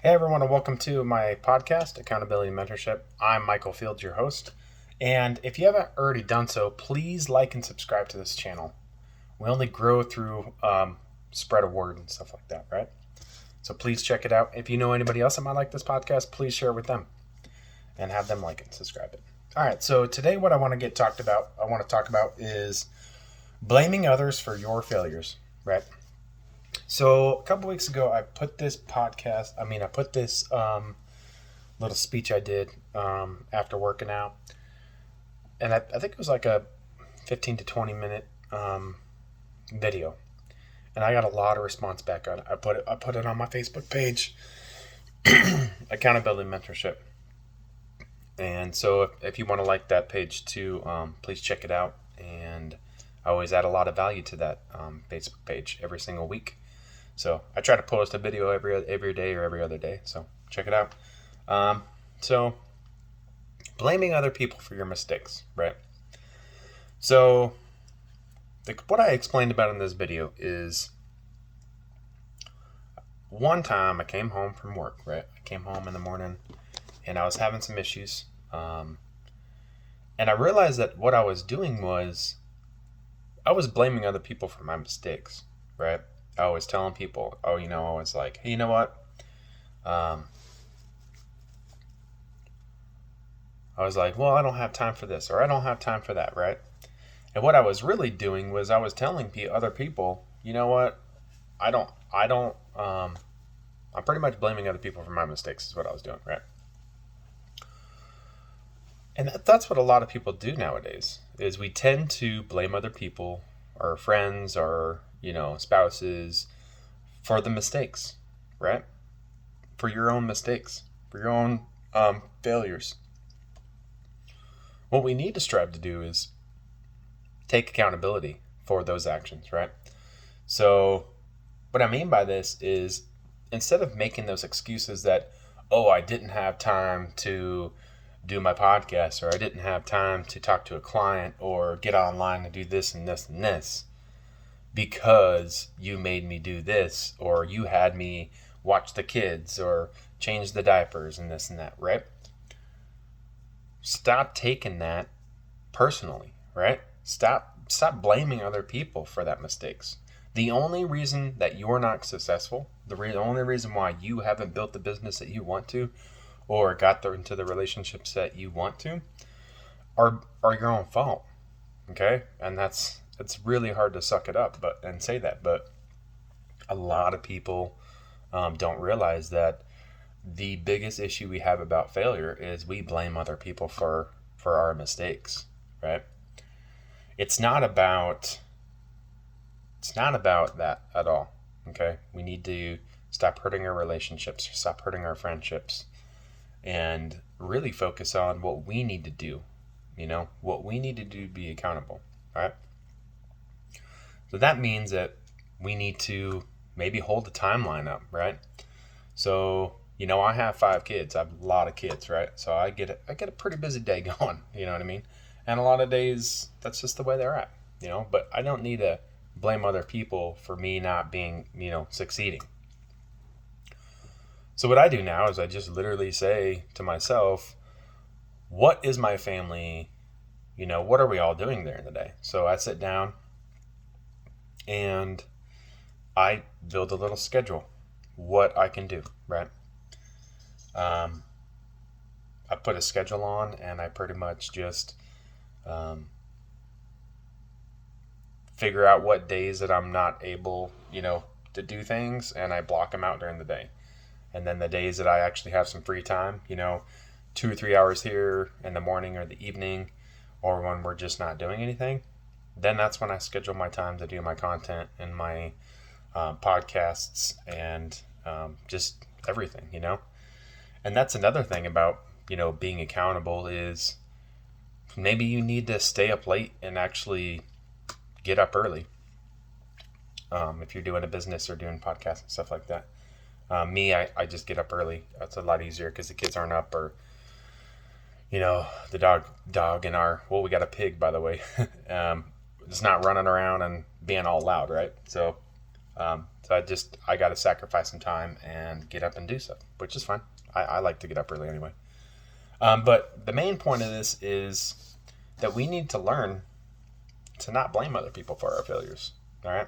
Hey everyone, and welcome to my podcast, Accountability Mentorship. I'm Michael Fields, your host. And if you haven't already done so, please like and subscribe to this channel. We only grow through spread of word and stuff like that, right? So please check it out. If you know anybody else that might like this podcast, please share it with them and have them like and subscribe it. All right, so today what I want to talk about is blaming others for your failures, right? So a couple weeks ago, I put this little speech I did after working out, and I think it was like a 15 to 20 minute video, and I got a lot of response back on it. I put it on my Facebook page, Accountability Mentorship, and so if you want to like that page too, please check it out. And I always add a lot of value to that Facebook page every single week. So I try to post a video every day or every other day. So check it out. So blaming other people for your mistakes, right? So what I explained about in this video is one time I came home from work, right? I came home in the morning and I was having some issues. And I realized that what I was doing was I was blaming other people for my mistakes, right? I was telling people, I was like, hey, you know what? I was like, well, I don't have time for this, or I don't have time for that, right? And what I was really doing was I was telling other people, you know what? I'm pretty much blaming other people for my mistakes is what I was doing, right? And that's what a lot of people do nowadays, is we tend to blame other people, our friends, our spouses, for the mistakes, right? For your own mistakes, for your own failures. What we need to strive to do is take accountability for those actions, right? So what I mean by this is, instead of making those excuses that, oh, I didn't have time to do my podcast, or I didn't have time to talk to a client, or get online and do this and this and this, because you made me do this, or you had me watch the kids, or change the diapers and this and that, right? Stop taking that personally, right? Stop blaming other people for that mistakes. The only reason that you're not successful, the only reason why you haven't built the business that you want to, or got into the relationships that you want to, are your own fault. Okay? And it's really hard to suck it up and say that, but a lot of people don't realize that the biggest issue we have about failure is we blame other people for our mistakes, right? It's not about that at all. Okay? We need to stop hurting our relationships, stop hurting our friendships, and really focus on what we need to do. What we need to do to be accountable, right? So that means that we need to maybe hold the timeline up, right? So, I have 5 kids. I have a lot of kids, right? So I get a pretty busy day going, you know what I mean? And a lot of days, that's just the way they're at, but I don't need to blame other people for me not being, succeeding. So what I do now is I just literally say to myself, what is my family, what are we all doing during the day? So I sit down and I build a little schedule, what I can do, right? I put a schedule on, and I pretty much just figure out what days that I'm not able, to do things, and I block them out during the day. And then the days that I actually have some free time, 2 or 3 hours here in the morning or the evening, or when we're just not doing anything, then that's when I schedule my time to do my content and my podcasts and just everything, And that's another thing about, being accountable is maybe you need to stay up late and actually get up early. If you're doing a business or doing podcasts and stuff like that. I just get up early. That's a lot easier because the kids aren't up, or, the dog in we got a pig, by the way. It's not running around and being all loud, right? So So I got to sacrifice some time and get up and do stuff, which is fine. I like to get up early anyway. But the main point of this is that we need to learn to not blame other people for our failures. All right.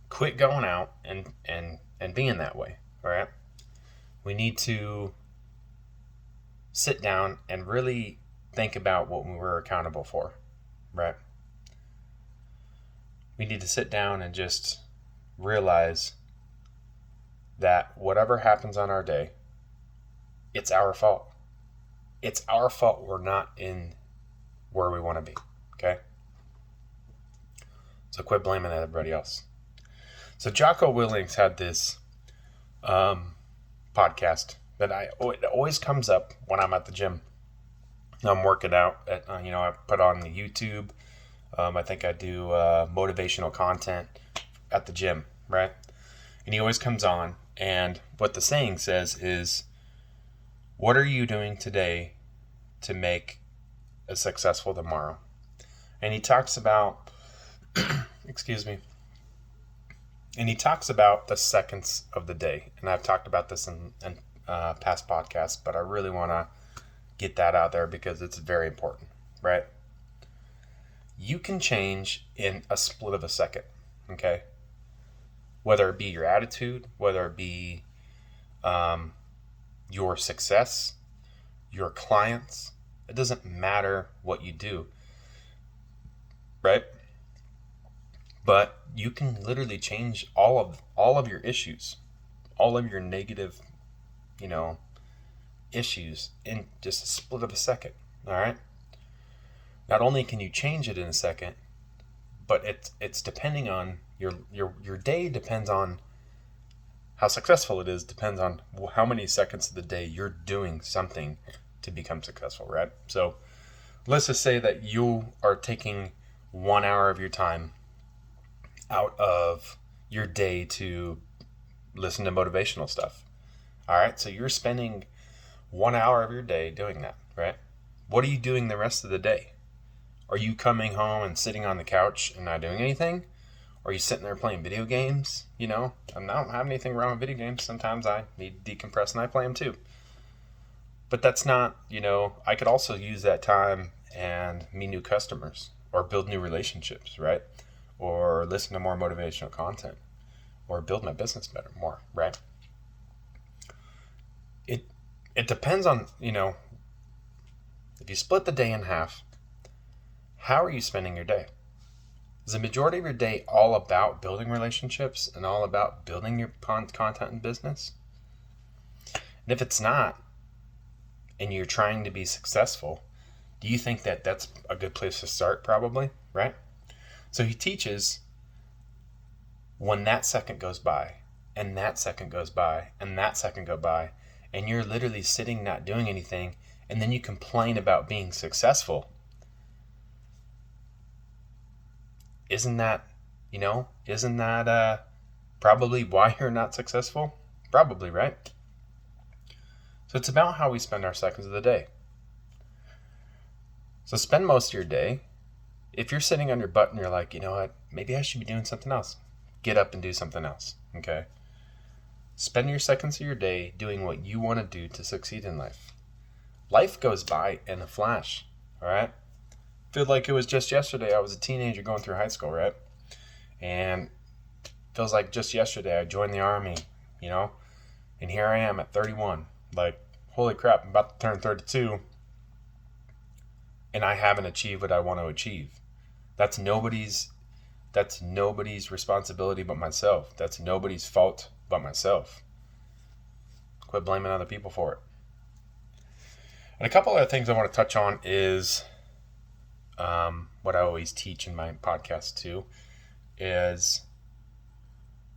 Quit going out and being that way. All right. We need to sit down and really think about what we're accountable for. Right. We need to sit down and just realize that whatever happens on our day, it's our fault. It's our fault we're not in where we want to be. Okay? So quit blaming everybody else. So Jocko Willings had this podcast that it always comes up when I'm at the gym. I'm working out. I put on the YouTube. I think I do motivational content at the gym, right? And he always comes on. And what the saying says is, what are you doing today to make a successful tomorrow? And he talks about, excuse me, and he talks about the seconds of the day. And I've talked about this in past podcasts, but I really want to get that out there because it's very important, right? You can change in a split of a second, okay? Whether it be your attitude, whether it be your success, your clients, it doesn't matter what you do, right? But you can literally change all of your issues, all of your negative, issues in just a split of a second, all right? Not only can you change it in a second, but it's depending on your day depends on how successful it is, depends on how many seconds of the day you're doing something to become successful, right? So let's just say that you are taking 1 hour of your time out of your day to listen to motivational stuff. All right, so you're spending 1 hour of your day doing that, right? What are you doing the rest of the day? Are you coming home and sitting on the couch and not doing anything? Are you sitting there playing video games? I don't have anything wrong with video games. Sometimes I need to decompress and I play them too. But that's not, I could also use that time and meet new customers or build new relationships, right? Or listen to more motivational content or build my business better, more, right? It depends on, if you split the day in half, how are you spending your day? Is the majority of your day all about building relationships and all about building your content and business? And if it's not, and you're trying to be successful, do you think that that's a good place to start? Probably, right? So he teaches when that second goes by, and that second goes by, and that second goes by, and you're literally sitting not doing anything, and then you complain about being successful. Isn't that probably why you're not successful? Probably, right? So it's about how we spend our seconds of the day. So spend most of your day. If you're sitting on your butt and you're like, you know what, maybe I should be doing something else. Get up and do something else, okay? Spend your seconds of your day doing what you want to do to succeed in life. Life goes by in a flash, all right? Feel like it was just yesterday I was a teenager going through high school, right? And feels like just yesterday I joined the army, and here I am at 31. Like, holy crap, I'm about to turn 32, and I haven't achieved what I want to achieve. That's nobody's responsibility but myself. That's nobody's fault but myself. Quit blaming other people for it. And a couple other things I want to touch on is what I always teach in my podcast too, is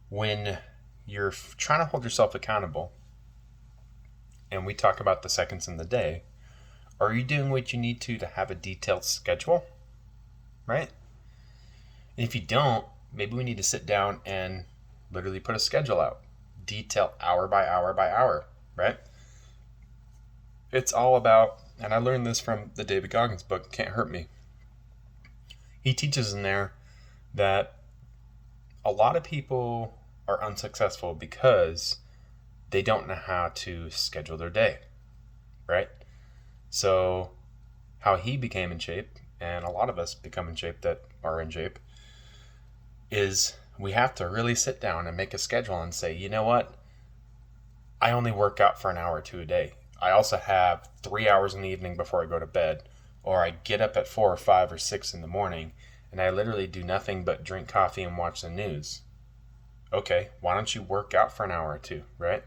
when you're trying to hold yourself accountable, and we talk about the seconds in the day, are you doing what you need to have a detailed schedule, right? And if you don't, maybe we need to sit down and literally put a schedule out, detail hour by hour by hour, right? It's all about, and I learned this from the David Goggins book, Can't Hurt Me. He teaches in there that a lot of people are unsuccessful because they don't know how to schedule their day, right? So how he became in shape, and a lot of us become in shape that are in shape, is we have to really sit down and make a schedule and say, you know what? I only work out for an hour or two a day. I also have 3 hours in the evening before I go to bed, or I get up at 4 or 5 or 6 in the morning, and I literally do nothing but drink coffee and watch the news. Okay, why don't you work out for an hour or two, right?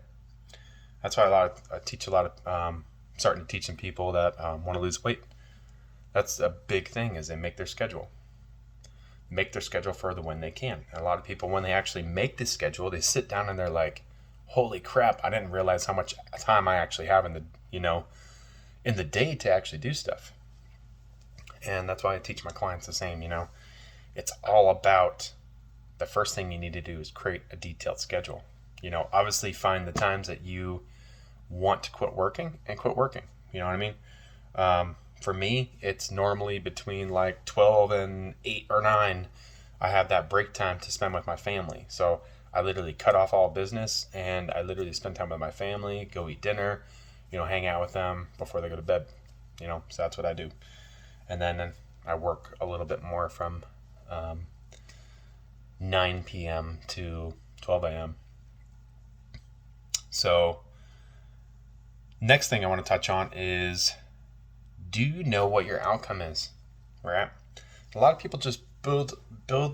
That's why I teach a lot of, starting to teach some people that want to lose weight. That's a big thing, is they make their schedule. Make their schedule for the when they can. And a lot of people, when they actually make this schedule, they sit down and they're like, holy crap, I didn't realize how much time I actually have in the day to actually do stuff. And that's why I teach my clients the same, it's all about, the first thing you need to do is create a detailed schedule. Obviously find the times that you want to quit working and quit working. You know what I mean? For me, it's normally between like 12 and 8 or 9. I have that break time to spend with my family. So I literally cut off all business and I literally spend time with my family, go eat dinner, hang out with them before they go to bed. So that's what I do. And then I work a little bit more from 9 p.m. to 12 a.m. So next thing I want to touch on is, do you know what your outcome is? Right? A lot of people just build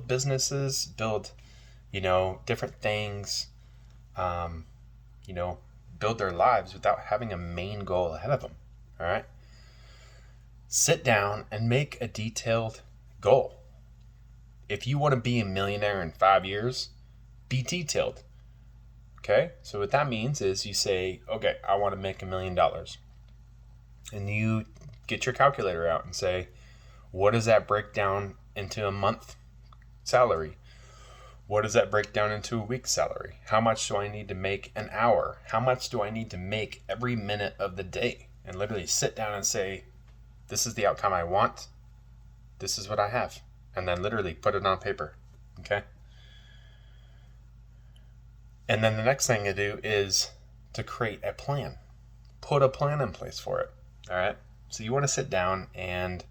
businesses, build, different things, build their lives without having a main goal ahead of them. All right? Sit down and make a detailed goal. If you want to be a millionaire in 5 years, be detailed. Okay? So what that means is you say, okay, I want to make $1 million. And you get your calculator out and say, what does that break down into a month salary? What does that break down into a week's salary? How much do I need to make an hour? How much do I need to make every minute of the day? And literally sit down and say, this is the outcome I want. This is what I have. And then literally put it on paper. Okay? And then the next thing to do is to create a plan. Put a plan in place for it. All right? So you want to sit down and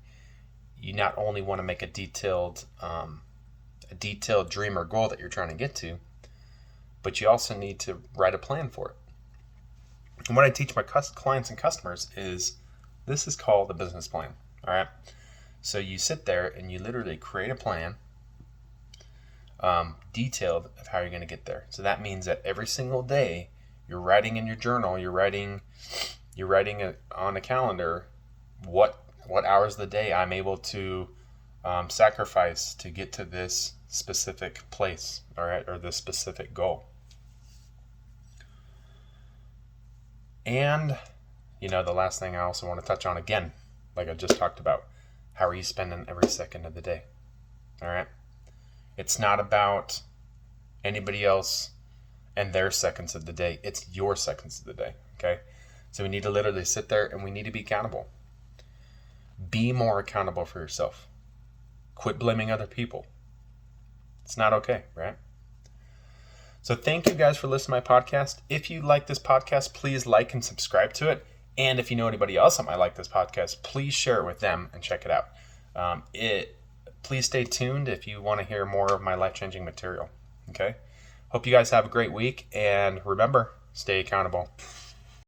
you not only want to make a detailed dream or goal that you're trying to get to, but you also need to write a plan for it. And what I teach my clients and customers is, this is called a business plan. All right? So you sit there and you literally create a plan, detailed, of how you're going to get there. So that means that every single day you're writing in your journal, you're writing it on a calendar, what hours of the day I'm able to sacrifice to get to this specific place, all right, or this specific goal. And the last thing I also want to touch on, again, like I just talked about, how are you spending every second of the day? All right? It's not about anybody else and their seconds of the day. It's your seconds of the day, okay? So we need to literally sit there and we need to be accountable. Be more accountable for yourself. Quit blaming other people. It's not okay, right? So thank you guys for listening to my podcast. If you like this podcast, please like and subscribe to it. And if you know anybody else that might like this podcast, please share it with them and check it out. Please stay tuned if you want to hear more of my life-changing material. Okay? Hope you guys have a great week. And remember, stay accountable.